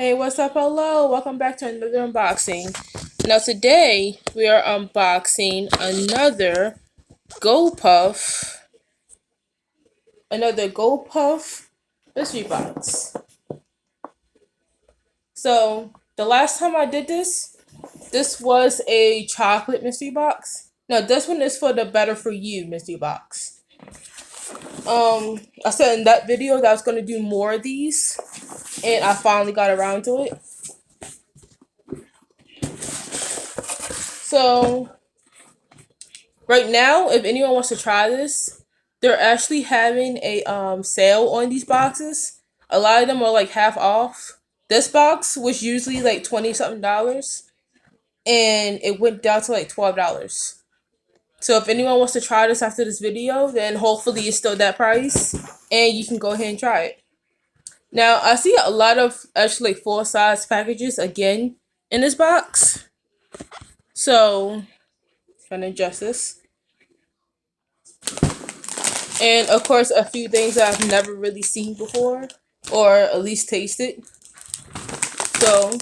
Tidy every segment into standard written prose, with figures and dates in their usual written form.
Hey, what's up? Hello, welcome back to another unboxing. Now today we are unboxing Gopuff, another Gopuff mystery box. So the last time I did this was a chocolate mystery box. No, this one is for the Better For You mystery box. I said in that video that I was gonna do more of these, and I finally got around to it. So right now, if anyone wants to try this, they're actually having a sale on these boxes. A lot of them are like half off. This box was usually like 20 something dollars, and it went down to like $12. So if anyone wants to try this after this video, then hopefully it's still that price, and you can go ahead and try it. Now I see a lot of actually like full size packages again in this box. So trying to adjust this. And of course, a few things that I've never really seen before, or at least tasted. So,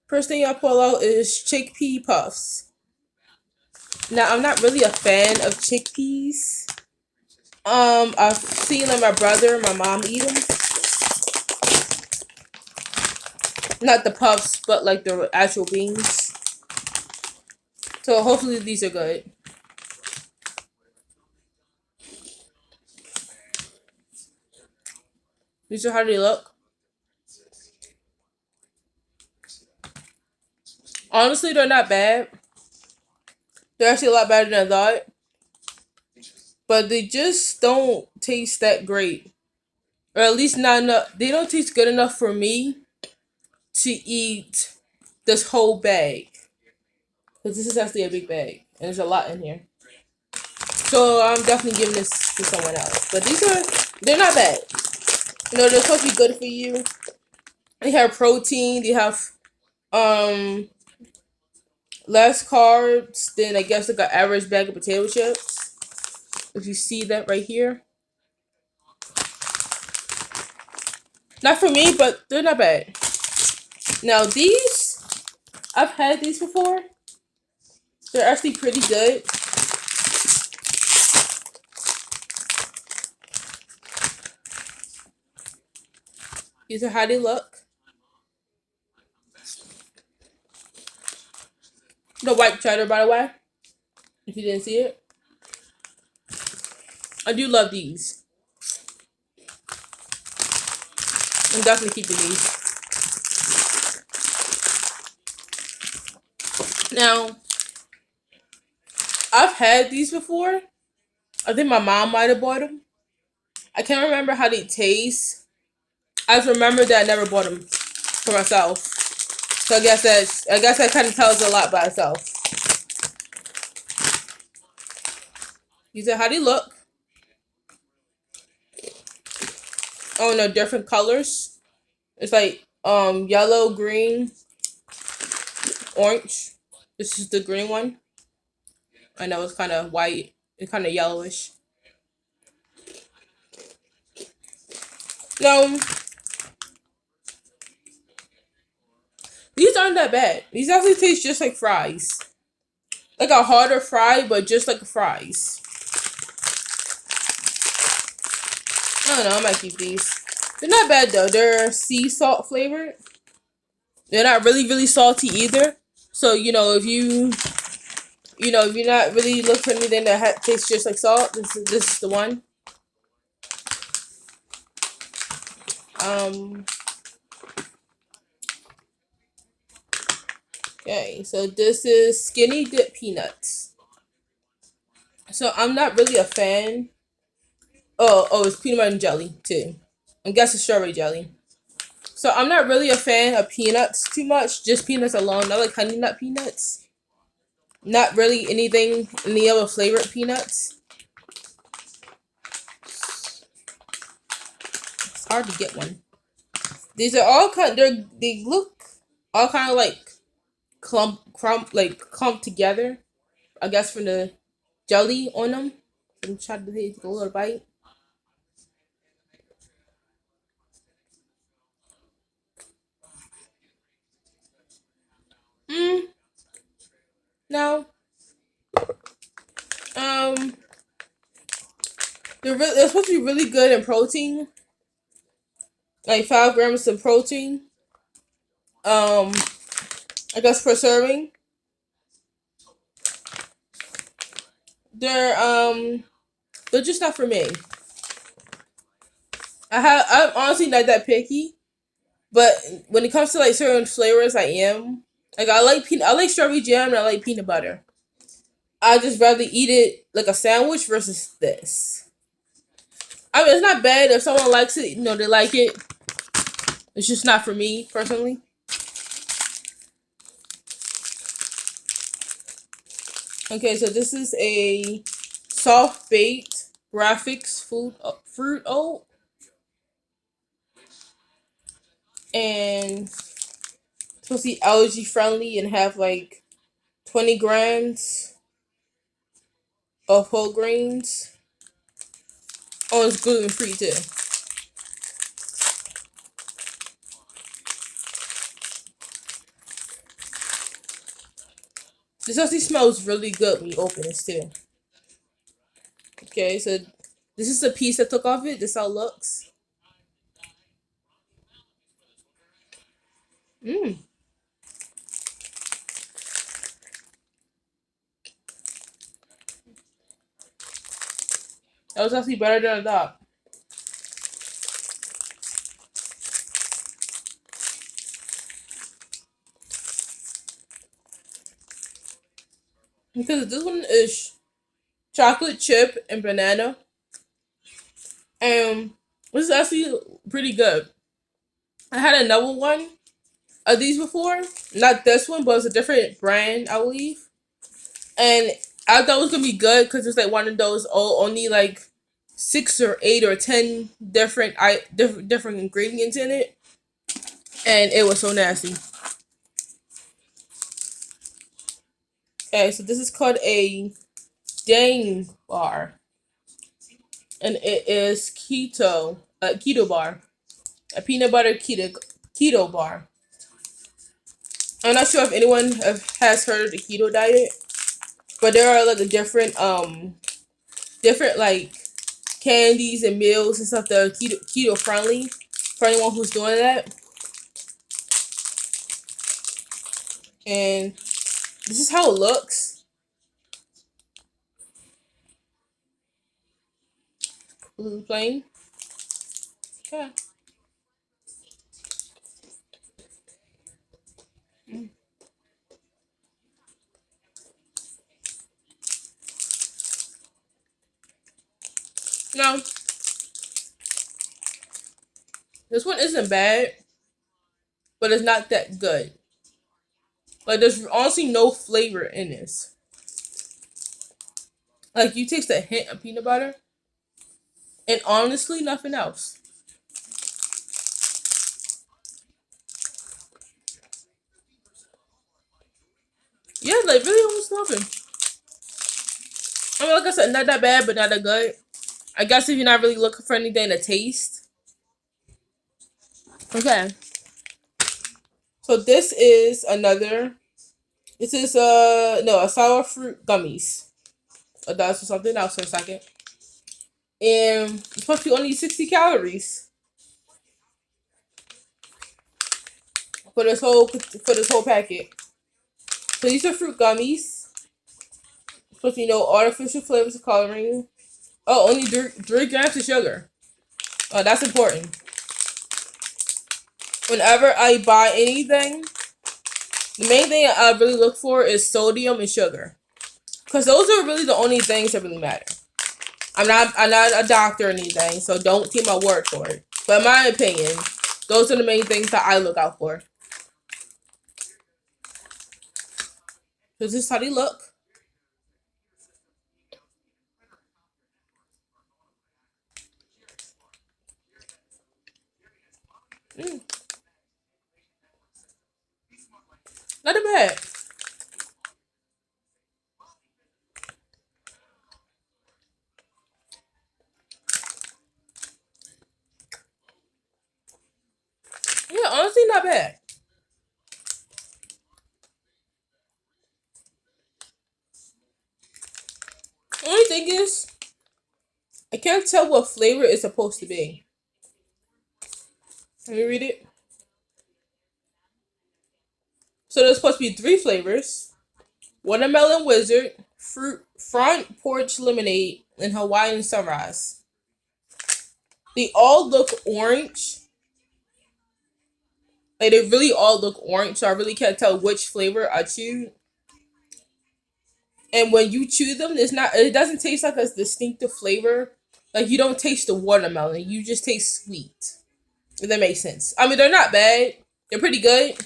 first thing I pull out is chickpea puffs. Now, I'm not really a fan of chickpeas. I've seen my brother and my mom eat them. Not the puffs, but like the actual beans. So hopefully these are good. These are how they look. Honestly, they're not bad. They're actually a lot better than I thought. But they just don't taste that great. Or at least not enough. They don't taste good enough for me to eat this whole bag. Because this is actually a big bag. And there's a lot in here. So I'm definitely giving this to someone else. But they're not bad. You know, they're supposed to be good for you. They have protein. They have um less carbs than I guess like an average bag of potato chips. If you see that right here. Not for me, but they're not bad. Now these, I've had these before. They're actually pretty good. These are how they look. The white cheddar, by the way, if you didn't see it. I do love these. I'm definitely keeping these. Now, I've had these before. I think my mom might have bought them. I can't remember how they taste. I just remember that I never bought them for myself. So I guess that kind of tells a lot by itself. These are how they look. Oh no, different colors. It's like yellow, green, orange. This is the green one. I know it's kind of white. It's kind of yellowish. No, these aren't that bad. These actually taste just like fries. Like a harder fry, but just like fries. I don't know, I might keep these. They're not bad though. They're sea salt flavored. They're not really salty either. So, if you're not really looking for anything that tastes just like salt, this is the one. Um okay, so this is skinny dip peanuts. So I'm not really a fan. Oh, it's peanut butter and jelly too. I'm guessing strawberry jelly. So I'm not really a fan of peanuts too much. Just peanuts alone. I like honey nut peanuts. Not really any other flavored peanuts. It's hard to get one. These are all they look all kind of like clump together. I guess from the jelly on them. I'm trying to take a little bite. now. Um, they're supposed to be really good in protein, like 5 grams of protein. Um, I guess per serving. They're they're just not for me. I'm honestly not that picky, but when it comes to like certain flavors, I am. Like I like strawberry jam and I like peanut butter. I just rather eat it like a sandwich versus this. I mean, it's not bad if someone likes it. You know, they like it. It's just not for me personally. Okay, so this is a soft baked graphics fruit oat, and it's supposed to be allergy friendly and have like 20 grams of whole grains. Oh, it's gluten free too. This actually smells really good when you open this too. Okay, so this is the piece I took off it. This how it looks. Mmm. That was actually better than I thought. Because this one is chocolate chip and banana. And this is actually pretty good. I had another one of these before. Not this one, but it's a different brand, I believe. And I thought it was gonna be good because it's like one of those only like 6 or 8 or 10 different ingredients in it, and it was so nasty. Okay, so this is called a Dang bar, and it is keto bar, a peanut butter keto bar. I'm not sure if anyone has heard of the keto diet, but there are like different like candies and meals and stuff that are keto friendly for anyone who's doing that. And this is how it looks. Plain. Okay. No, this one isn't bad, but it's not that good. Like there's honestly no flavor in this. Like you taste a hint of peanut butter, and honestly nothing else. Yeah, like really almost nothing. I mean, like I said, not that bad, but not that good. I guess if you're not really looking for anything to taste. Okay. So this is another. This is no, a sour fruit gummies. That's for something else for a second. And it's supposed to be only 60 calories for this whole packet. So these are fruit gummies. It's supposed to be no artificial flavors or coloring. Oh, only 3 grams of sugar. Oh, that's important. Whenever I buy anything, the main thing I really look for is sodium and sugar, because those are really the only things that really matter. I'm not a doctor or anything, so don't take my word for it. But in my opinion, those are the main things that I look out for. This is how they look. Mm, not bad. Yeah, honestly, not bad. thing is, I can't tell what flavor it's supposed to be. Let me read it. So there's supposed to be 3 flavors: watermelon wizard, fruit front porch lemonade, and Hawaiian sunrise. They all look orange. Like they really all look orange, so I really can't tell which flavor I choose. And when you chew them, it doesn't taste like a distinctive flavor. Like you don't taste the watermelon, you just taste sweet. If that makes sense. I mean, they're not bad. They're pretty good.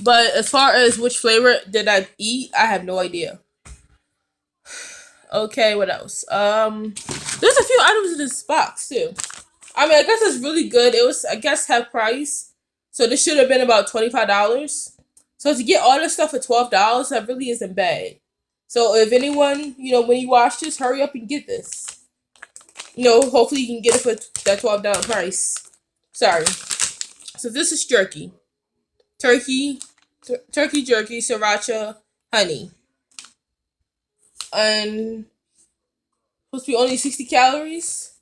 But as far as which flavor did I eat, I have no idea. Okay, what else? There's a few items in this box too. I mean, I guess it's really good. It was, I guess, half price, so this should have been about $25. So to get all this stuff for $12, that really isn't bad. So if anyone, when you watch this, hurry up and get this. Hopefully you can get it for that $12 price. Sorry. So this is jerky, turkey, turkey jerky, sriracha, honey, and supposed to be only 60 calories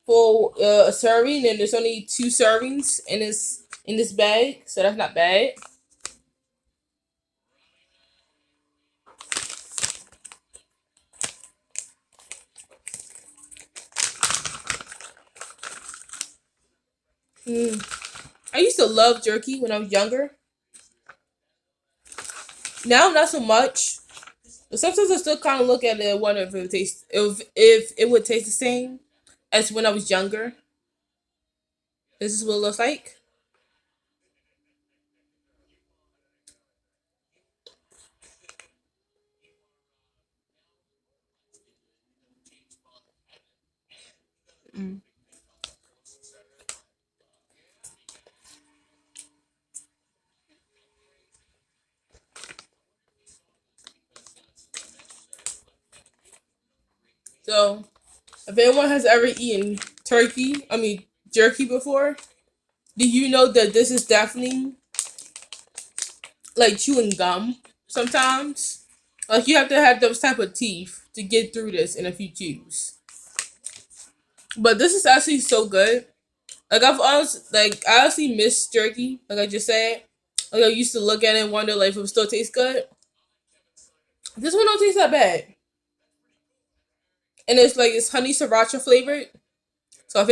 for a serving, and there's only 2 servings in this bag, so that's not bad. I used to love jerky when I was younger. Now not so much. But sometimes I still kind of look at it and wonder if it would taste the same as when I was younger. This is what it looks like. Mm. So, if anyone has ever eaten jerky before, do you know that this is definitely like chewing gum sometimes? Like you have to have those type of teeth to get through this in a few chews. But this is actually so good. I honestly miss jerky, like I just said. Like I used to look at it and wonder like if it still tastes good. This one don't taste that bad. And it's honey sriracha flavored. So if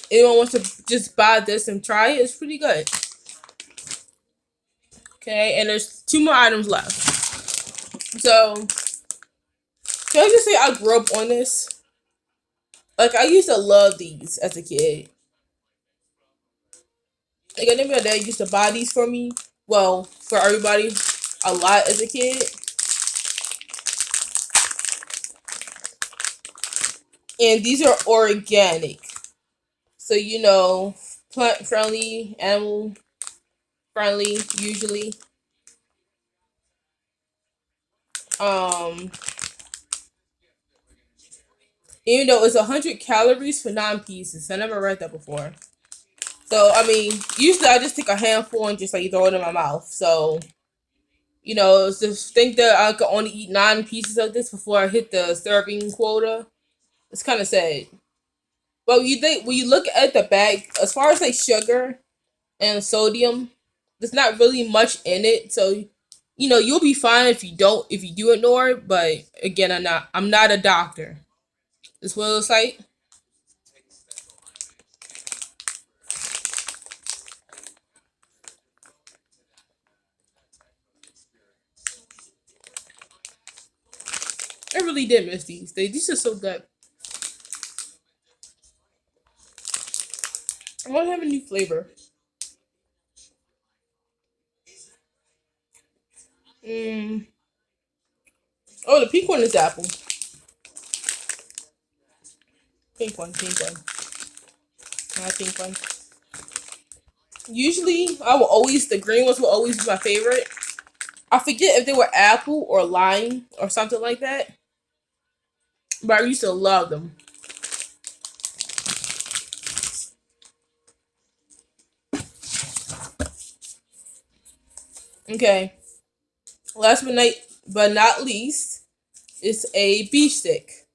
anyone wants to just buy this and try it, it's pretty good. Okay, and there's 2 more items left. So can I just say I grew up on this? Like I used to love these as a kid. Like I remember my dad used to buy these for me. Well, for everybody, a lot as a kid. And these are organic. So plant friendly, animal friendly usually. Um Even though it's 100 calories for 9 pieces. I never read that before. So I mean, usually I just take a handful and just like throw it in my mouth. So to think that I could only eat 9 pieces of this before I hit the serving quota, it's kind of sad. But when you look at the bag, as far as like sugar and sodium, there's not really much in it. So you'll be fine if you do ignore it. But again, I'm not a doctor. This what it looks like. I really did miss these. These are so good. I want to have a new flavor. Mm. Oh, the pink one is apple. Pink one, pink one. Not pink one. Usually, the green ones will always be my favorite. I forget if they were apple or lime or something like that. But I used to love them. Okay. Last but not least is a beef stick.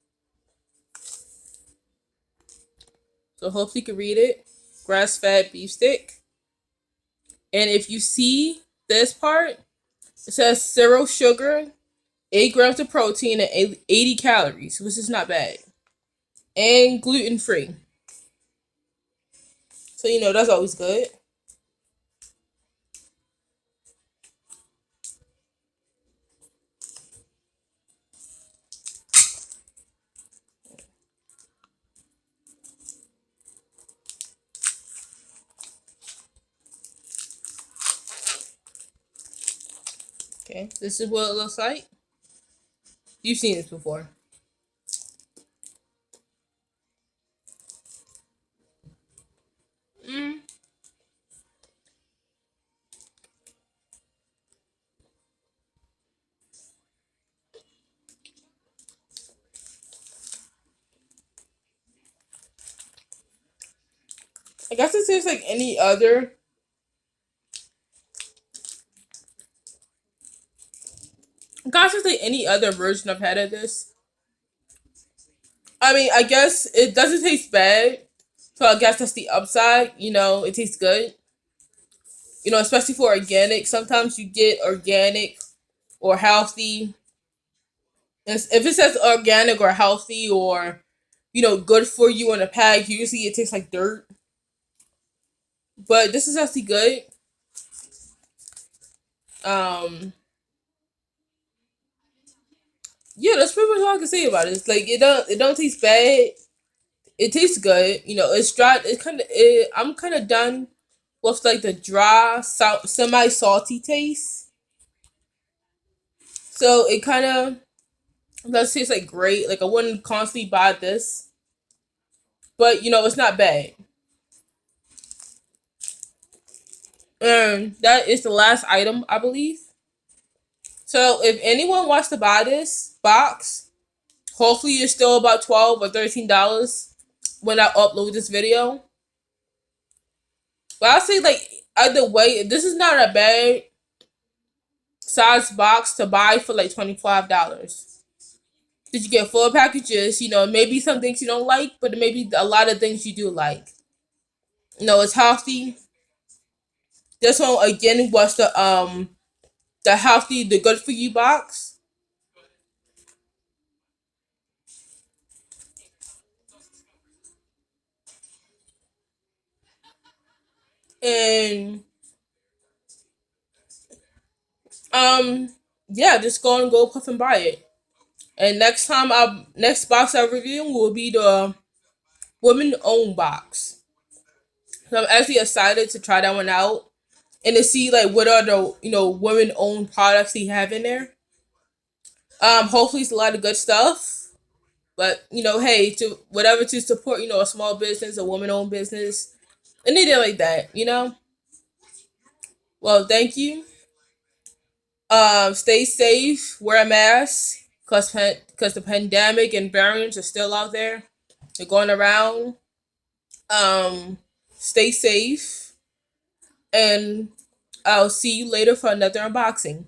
So hopefully you can read it. Grass fed beef stick. And if you see this part, it says 0 sugar, 8 grams of protein, and 80 calories, which is not bad. And gluten free. So, that's always good. Okay, this is what it looks like. You've seen this before. Mm, I guess it tastes like any other. I guess it's like any other version I've had of this. I mean, I guess it doesn't taste bad. So I guess that's the upside. It tastes good. Especially for organic. Sometimes you get organic or healthy. If it says organic or healthy or, good for you on a pack, usually it tastes like dirt. But this is actually good. Um, yeah, that's pretty much all I can say about it. It's like it don't taste bad. It tastes good. It's dry. It's kind of. I'm kind of done with like the dry, semi salty taste. So it kind of does taste like great. Like I wouldn't constantly buy this, but it's not bad. That is the last item, I believe. So if anyone wants to buy this box, hopefully it's still about $12 or $13 when I upload this video. But I'll say like either way, this is not a bad size box to buy for like $25. Did you get full packages? Maybe some things you don't like, but maybe a lot of things you do like. It's healthy. This one again was the healthy, the good for you box. And um yeah, just go and Gopuff and buy it. And next box I review will be the women owned box. So I'm actually excited to try that one out and to see like what are the women owned products they have in there. Hopefully it's a lot of good stuff. But hey, to whatever to support a small business, a woman owned business, anything like that. Well, thank you. Stay safe, wear a mask, cause the pandemic and variants are still out there. They're going around. Stay safe, and I'll see you later for another unboxing.